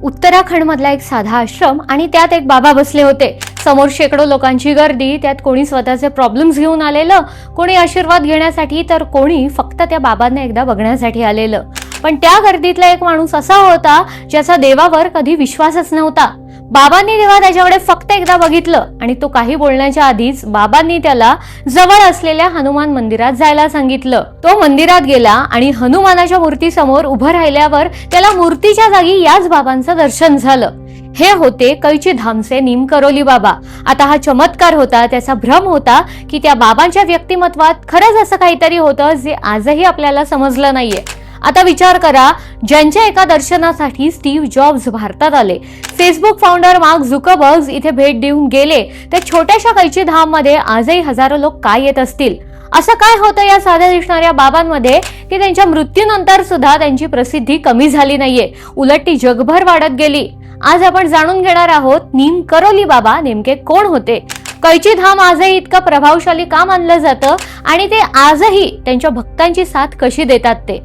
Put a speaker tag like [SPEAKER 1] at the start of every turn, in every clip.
[SPEAKER 1] उत्तराखंड मधला एक साधा आश्रम आणि त्यात एक बाबा बसले होते. समोर शेकडो लोकांची गर्दी. त्यात कोणी स्वतःचे प्रॉब्लेम्स घेऊन आलेलं, कोणी आशीर्वाद घेण्यासाठी, तर कोणी फक्त त्या बाबांना एकदा बघण्यासाठी आलेलं. पण त्या गर्दीतला एक माणूस असा होता ज्याचा देवावर कधी विश्वासच नव्हता. बाबांनी तेव्हा त्याच्याकडे फक्त एकदा बघितलं आणि तो काही बोलण्याच्या आधीच बाबांनी त्याला जवळ असलेल्या हनुमान मंदिरात जायला सांगितलं. तो मंदिरात गेला आणि हनुमानाच्या मूर्तीसमोर उभं राहिल्यावर त्याला मूर्तीच्या जागी याच बाबांचं दर्शन झालं. हे होते कैची धामचे नीमकरोली बाबा. आता हा चमत्कार होता, त्याचा भ्रम होता की त्या बाबांच्या व्यक्तिमत्वात खरंच असं काहीतरी होतं जे आजही आपल्याला समजलं नाहीये. आता विचार करा, ज्यांच्या एका दर्शनासाठी स्टीव्ह जॉब्स भारतात आले, फेसबुक फाउंडर मार्क झुकरबर्ग इथे भेट देऊन गेले, त्या छोट्याशा कैची धाम मध्ये आजही हजारो लोक काय येत असतील. असं काय होतं या साध्या दिसणाऱ्या बाबांमध्ये की त्यांच्या मृत्यूनंतर सुद्धा त्यांची प्रसिद्धी कमी झाली नाहीये, उलट ती जगभर वाढत गेली. आज आपण जाणून घेणार आहोत नीमकरोली बाबा नेमके कोण होते, कैची धाम आजही इतकं प्रभावशाली का मानलं जातं आणि ते आजही त्यांच्या भक्तांची साथ कशी देतात ते.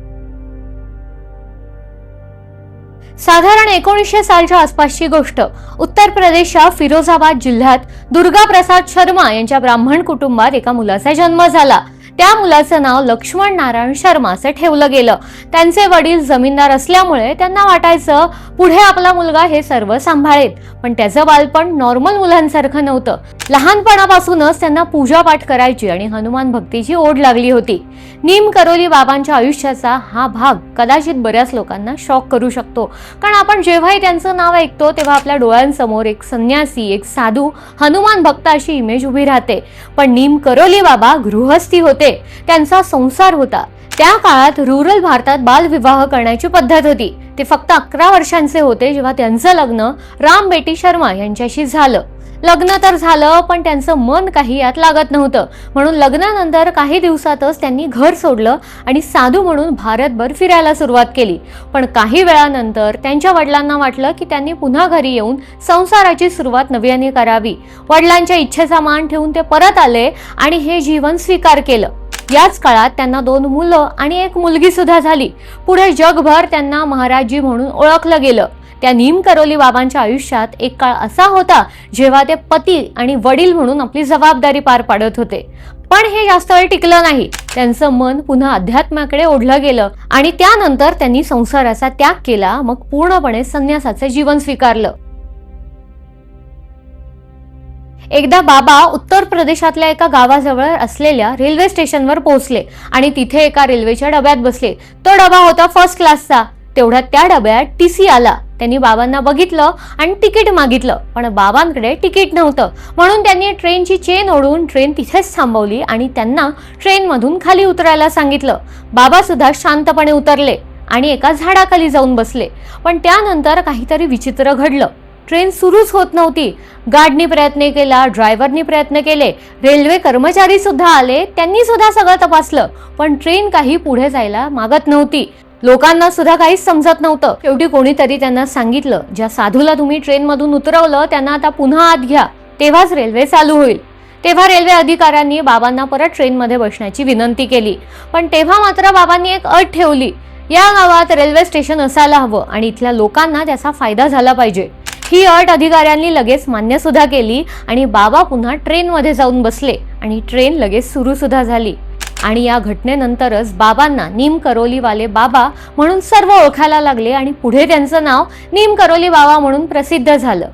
[SPEAKER 1] साधारण 1900 सालच्या आसपासची गोष्ट. उत्तर प्रदेशच्या फिरोजाबाद जिल्ह्यात दुर्गा प्रसाद शर्मा यांच्या ब्राह्मण कुटुंबात एका मुलाचा जन्म झाला. त्या मुलाचं नाव लक्ष्मण नारायण शर्मा असं ठेवलं गेलं. त्यांचे वडील जमीनदार असल्यामुळे त्यांना वाटायचं पुढे आपला मुलगा हे सर्व सांभाळेल. पण त्याचं बालपण नॉर्मल मुलांसारखं नव्हतं. लहानपणापासूनच त्यांना पूजापाठ करायची आणि हनुमान भक्तीची ओढ लागली होती. नीमकरोली बाबांच्या आयुष्याचा हा भाग कदाचित बऱ्याच लोकांना शॉक करू शकतो, कारण आपण जेव्हाही त्यांचं नाव ऐकतो तेव्हा आपल्या डोळ्यांसमोर एक संन्यासी, एक साधू, हनुमान भक्त अशी इमेज उभी राहते. पण नीमकरोली बाबा गृहस्थी होते, त्यांचा संसार होता. त्या काळात रुरल भारतात बालविवाह करण्याची पद्धत होती. ते फक्त 11 वर्षांचे होते जेव्हा त्यांचं लग्न राम बेटी शर्मा यांच्याशी झालं. लग्न तर झालं, पण त्यांचं मन काही यात लागत नव्हतं. म्हणून लग्नानंतर काही दिवसातच त्यांनी घर सोडलं आणि साधू म्हणून भारतभर फिरायला सुरुवात केली. पण काही वेळानंतर त्यांच्या वडिलांना वाटलं की त्यांनी पुन्हा घरी येऊन संसाराची सुरुवात नव्याने करावी. वडिलांच्या इच्छेचा मान ठेवून ते परत आले आणि हे जीवन स्वीकार केलं. याच काळात त्यांना 2 मुलं आणि एक मुलगी सुद्धा झाली. पुढे जगभर त्यांना महाराजजी म्हणून ओळखलं गेलं. त्या नीमकरोली बाबांच्या आयुष्यात एक काळ असा होता जेव्हा ते पती आणि वडील म्हणून आपली जबाबदारी पार पाडत होते. पण हे जास्त वेळ टिकलं नाही. त्यांचं मन पुन्हा अध्यात्माकडे ओढलं गेलं आणि त्यानंतर त्यांनी संसाराचा त्याग केला. मग पूर्णपणे संन्यासाचे जीवन स्वीकारलं. एकदा बाबा उत्तर प्रदेशातल्या एका गावाजवळ असलेल्या रेल्वे स्टेशनवर पोहोचले आणि तिथे एका रेल्वेच्या डब्यात बसले. तो डबा होता फर्स्ट क्लासचा. तेवढ्यात त्या डब्यात टीसी आला. त्यांनी बाबांना बघितलं आणि तिकीट मागितलं, पण बाबांकडे तिकीट नव्हतं. म्हणून त्यांनी ट्रेनची चेन ओढून ट्रेन तिथेच थांबवली आणि त्यांना ट्रेनमधून खाली उतरायला सांगितलं. बाबा सुद्धा शांतपणे उतरले आणि एका झाडाखाली जाऊन बसले. पण त्यानंतर काहीतरी विचित्र घडलं. ट्रेन सुरूच होत नव्हती. गार्डनी प्रयत्न केला, ड्रायव्हरनी प्रयत्न केले, रेल्वे कर्मचारी सुद्धा आले, त्यांनी सुद्धा सगळं तपासलं, पण ट्रेन काही पुढे जायला मागत नव्हती. लोकांना सुद्धा काहीच समजत नव्हतं. शेवटी कोणीतरी त्यांना सांगितलं, ज्या साधूला तुम्ही ट्रेनमधून उतरवलं त्यांना आता पुन्हा आत घ्या, तेव्हाच रेल्वे चालू होईल. तेव्हा रेल्वे अधिकाऱ्यांनी बाबांना परत ट्रेनमध्ये बसण्याची विनंती केली. पण तेव्हा मात्र बाबांनी एक अट ठेवली, या गावात रेल्वे स्टेशन असायला हवं आणि इथल्या लोकांना त्याचा फायदा झाला पाहिजे. ही अट अधिकाऱ्यांनी लगेच मान्य सुद्धा केली आणि बाबा पुन्हा ट्रेनमध्ये जाऊन बसले आणि ट्रेन लगेच सुरू सुद्धा झाली. आणि या घटनेनंतरच बाबांना नीमकरोलीवाले बाबा म्हणून सर्व ओळखायला लागले आणि पुढे त्यांचं नाव नीमकरोली बाबा म्हणून प्रसिद्ध झालं.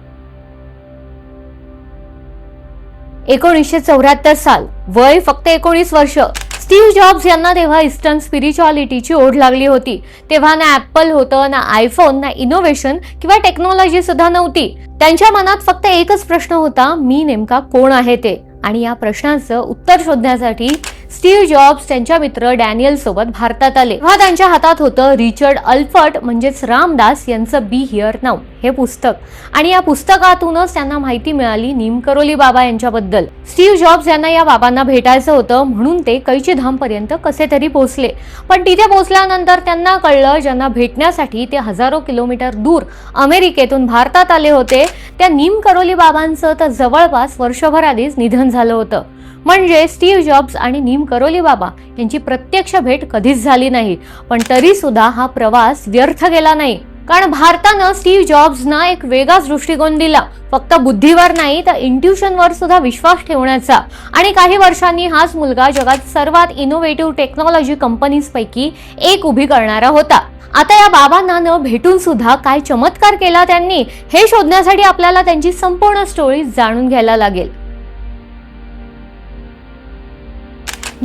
[SPEAKER 1] 1974 साल, वय फक्त 19 वर्ष. स्टीव्ह जॉब्स यांना तेव्हा ईस्टर्न स्पिरिच्युअलिटीची ओढ लागली होती. तेव्हा ना ऍपल होतं, ना आयफोन, ना इनोव्हेशन किंवा टेक्नॉलॉजी सुद्धा नव्हती. त्यांच्या मनात फक्त एकच प्रश्न होता, मी नेमका कोण आहे ते. आणि या प्रश्नाचं उत्तर शोधण्यासाठी स्टीव्ह जॉब्स त्यांच्या मित्र डॅनियल सोबत भारतात आले. तेव्हा त्यांच्या हातात होतं रिचर्ड अल्फर्ट म्हणजेच रामदास यांचं बी हिअर नाऊ हे पुस्तक. आणि या पुस्तकातूनच त्यांना माहिती मिळाली नीमकरोली बाबा यांच्याबद्दल. स्टीव्ह जॉब्स यांना या बाबांना भेटायचं होतं म्हणून ते कैची धाम पर्यंत कसे तरी पोहोचले. पण तिथे पोहोचल्यानंतर त्यांना कळलं, ज्यांना भेटण्यासाठी ते हजारो किलोमीटर दूर अमेरिकेतून भारतात आले होते, त्या नीमकरोली बाबांचं तर जवळपास वर्षभर आधीच निधन झालं होतं. म्हणजे स्टीव्ह जॉब्स आणि नीमकरोली बाबा यांची प्रत्यक्ष भेट कधीच झाली नाही. पण तरी सुद्धा हा प्रवास व्यर्थ गेला नाही, कारण भारतानं स्टीव्ह जॉब्सना एक वेगळाच दृष्टिकोन दिला, फक्त बुद्धीवर नाही तर इंट्युशनवर सुद्धा विश्वास ठेवण्याचा. आणि काही वर्षांनी हाच मुलगा जगात सर्वात इनोव्हेटिव्ह टेक्नॉलॉजी कंपनीज पैकी एक उभी करणारा होता. आता या बाबांना न भेटून सुद्धा काय चमत्कार केला त्यांनी, हे शोधण्यासाठी आपल्याला त्यांची संपूर्ण स्टोरी जाणून घ्यायला लागेल.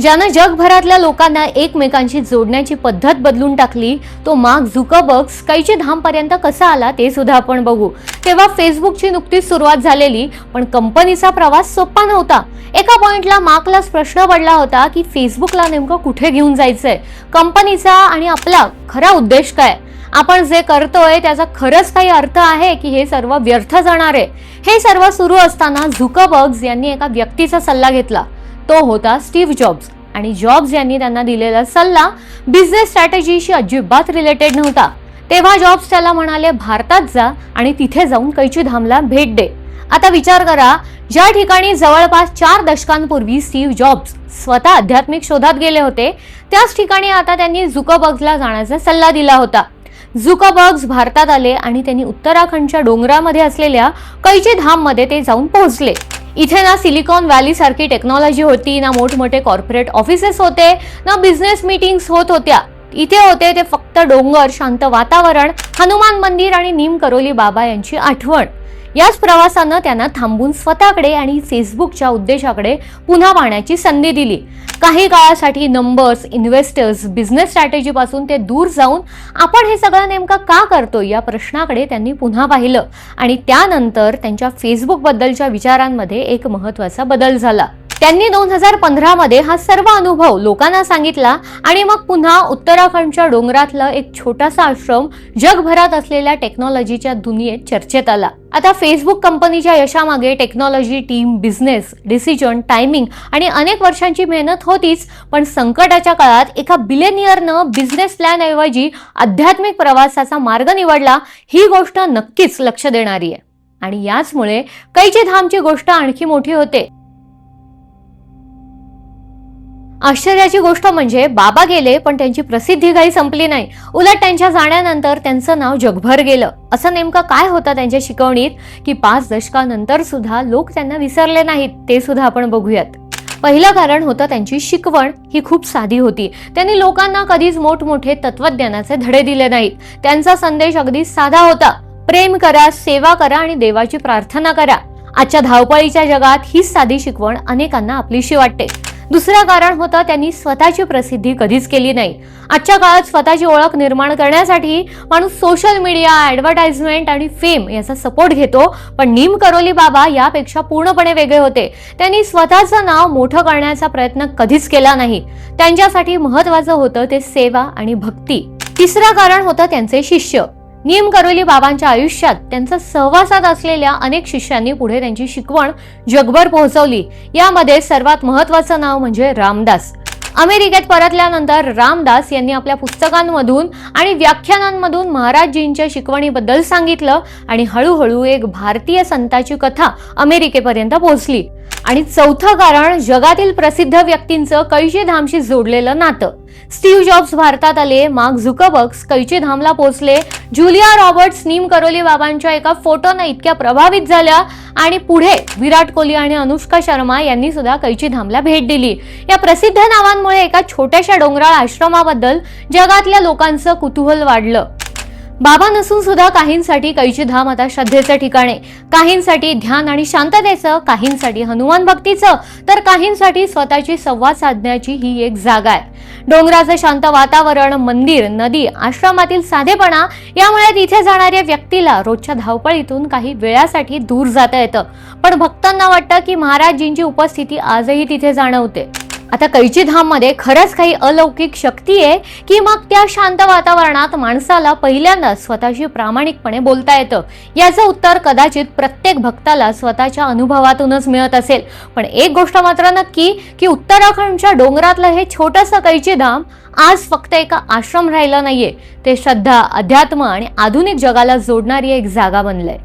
[SPEAKER 1] ज्यानं जगभरातल्या लोकांना एकमेकांशी जोडण्याची पद्धत बदलून टाकली, तो मार्क झुकरबर्ग कैची धामपर्यंत कसा आला ते सुद्धा आपण बघू. तेव्हा फेसबुकची नुकतीच सुरुवात झालेली, पण कंपनीचा प्रवास सोपा नव्हता. एका पॉइंटला मार्कलाच प्रश्न पडला होता की फेसबुकला नेमकं कुठे घेऊन जायचंय, कंपनीचा आणि आपला खरा उद्देश काय, आपण जे करतोय त्याचा खरंच काही अर्थ आहे की हे सर्व व्यर्थ जाणार आहे. हे सर्व सुरू असताना झुकरबर्ग यांनी एका व्यक्तीचा सल्ला घेतला. तो होता स्टीव्ह जॉब्स. आणि जॉब्स यांनी त्यांना दिलेला सल्ला बिझनेस स्ट्रॅटेजीशी अजिबात रिलेटेड नव्हता. तेव्हा जॉब्स त्याला म्हणाले, भारतात जा आणि तिथे जाऊन कैची धामला भेट दे. आता विचार करा, ज्या ठिकाणी जवळपास 4 दशकांपूर्वी स्टीव्ह जॉब्स स्वतः आध्यात्मिक शोधात गेले होते, त्याच ठिकाणी आता त्यांनी झुकरबर्गला जाण्याचा सल्ला दिला होता. झुकरबर्ग भारतात आले आणि त्यांनी उत्तराखंडच्या डोंगरामध्ये असलेल्या कैची धाममध्ये ते जाऊन पोहोचले. इथे ना सिलिकॉन व्हॅली सारखी टेक्नॉलॉजी होती, ना मोठमोठे कॉर्पोरेट ऑफिसेस होते, ना बिझनेस मीटिंग्स होत होत्या. इथे होते ते फक्त डोंगर, शांत वातावरण, हनुमान मंदिर आणि नीम करोली बाबा यांची आठवण. याच प्रवासानं त्यांना थांबून स्वतःकडे आणि फेसबुकच्या उद्देशाकडे पुन्हा पाहण्याची संधी दिली. काही काळासाठी नंबर्स, इन्व्हेस्टर्स, बिझनेस स्ट्रॅटेजी पासून ते दूर जाऊन आपण हे सगळं नेमकं का करतोय या प्रश्नाकडे त्यांनी पुन्हा पाहिलं. आणि त्यानंतर त्यांच्या फेसबुक बद्दलच्या विचारांमध्ये एक महत्त्वाचा बदल झाला. त्यांनी 2015 मध्ये हा सर्व अनुभव लोकांना सांगितला आणि मग पुन्हा उत्तराखंडच्या डोंगरातलं एक छोटासा आश्रम जगभरात असलेल्या टेक्नॉलॉजीच्या दुनियेत चर्चेत आला. आता फेसबुक कंपनीच्या यशामागे technology, team, business, decision, timing आणि अनेक वर्षांची मेहनत होतीच, पण संकटाच्या काळात एका बिलियनियरनं बिझनेस प्लॅन ऐवजी आध्यात्मिक प्रवासाचा मार्ग निवडला, ही गोष्ट नक्कीच लक्ष देणारी आहे. आणि याचमुळे कैची धामची गोष्ट आणखी मोठी होते. आश्चर्याची गोष्ट म्हणजे बाबा गेले, पण त्यांची प्रसिद्धी काही संपली नाही. उलट त्यांच्या जाण्यानंतर त्यांचं नाव जगभर गेलं. असं नेमकं काय होतं त्यांच्या शिकवणीत की 5 दशकानंतर सुद्धा लोक त्यांना विसरले नाहीत, ते सुद्धा आपण बघूयात. पहिलं कारण होतं त्यांची शिकवण. ही खूप साधी होती. त्यांनी लोकांना कधीच मोठमोठे तत्वज्ञानाचे धडे दिले नाहीत. त्यांचा संदेश अगदी साधा होता, प्रेम करा, सेवा करा आणि देवाची प्रार्थना करा. आजच्या धावपळीच्या जगात ही साधी शिकवण अनेकांना आपलीशी वाटते. दुसरं कारण होतं, त्यांनी स्वतःची प्रसिद्धी कधीच केली नाही. आजच्या काळात स्वतःची ओळख निर्माण करण्यासाठी माणूस सोशल मीडिया, ऍडव्हर्टाइजमेंट आणि फेम याचा सपोर्ट घेतो, पण नीम करोली बाबा यापेक्षा पूर्णपणे वेगळे होते. त्यांनी स्वतःचं नाव मोठं करण्याचा प्रयत्न कधीच केला नाही. त्यांच्यासाठी महत्त्वाचं होतं ते सेवा आणि भक्ती. तिसरं कारण होतं त्यांचे शिष्य. नीम करोली बाबांच्या आयुष्यात त्यांच्या सहवासात असलेल्या अनेक शिष्यांनी पुढे त्यांची शिकवण जगभर पोहोचवली. यामध्ये सर्वात महत्त्वाचं नाव म्हणजे रामदास. अमेरिकेत परतल्यानंतर रामदास यांनी आपल्या पुस्तकांमधून आणि व्याख्यानांमधून महाराजजींच्या शिकवणीबद्दल सांगितलं आणि हळूहळू एक भारतीय संताची कथा अमेरिकेपर्यंत पोहोचली. आणि चौथं कारण, जगातील प्रसिद्ध व्यक्तींचं कैची धामशी जोडलेलं नातं. स्टीव्ह जॉब्स भारतात आले, मार्क झुकरबर्ग कैची धामला पोहोचले, जुलिया रॉबर्ट्स नीम करोली बाबांच्या एका फोटोनं इतक्या प्रभावित झाल्या आणि पुढे विराट कोहली आणि अनुष्का शर्मा यांनी सुद्धा कैची धामला भेट दिली. या प्रसिद्ध नावांमुळे एका छोट्याशा डोंगराळ आश्रमाबद्दल जगातल्या लोकांचं कुतूहल वाढलं. बाबा नसून सुद्धा काहींसाठी कैची धाम आता श्रद्धेचं ठिकाण आहे. काहींसाठी ध्यान आणि शांततेचं, काहींसाठी हनुमान भक्तीचं, तर काहींसाठी स्वतःची संवाद साधण्याची ही एक जागा आहे. डोंगराचं शांत वातावरण, मंदिर, नदी, आश्रमातील साधेपणा यामुळे तिथे जाणाऱ्या व्यक्तीला रोजच्या धावपळीतून काही वेळासाठी दूर जाता येतं. पण भक्तांना वाटतं की महाराजजींची उपस्थिती आजही तिथे जाणवते. आता कैची धाम मध्ये खरंच काही अलौकिक शक्ती आहे की मग त्या शांत वातावरणात माणसाला पहिल्यांदा स्वतःशी प्रामाणिकपणे बोलता येतं? याचं उत्तर कदाचित प्रत्येक भक्ताला स्वतःच्या अनुभवातूनच मिळत असेल. पण एक गोष्ट मात्र नक्की की उत्तराखंडच्या डोंगरातलं हे छोटंसं कैची धाम आज फक्त एका आश्रम राहिलं नाहीये, ते श्रद्धा, अध्यात्म आणि आधुनिक जगाला जोडणारी एक जागा बनलंय.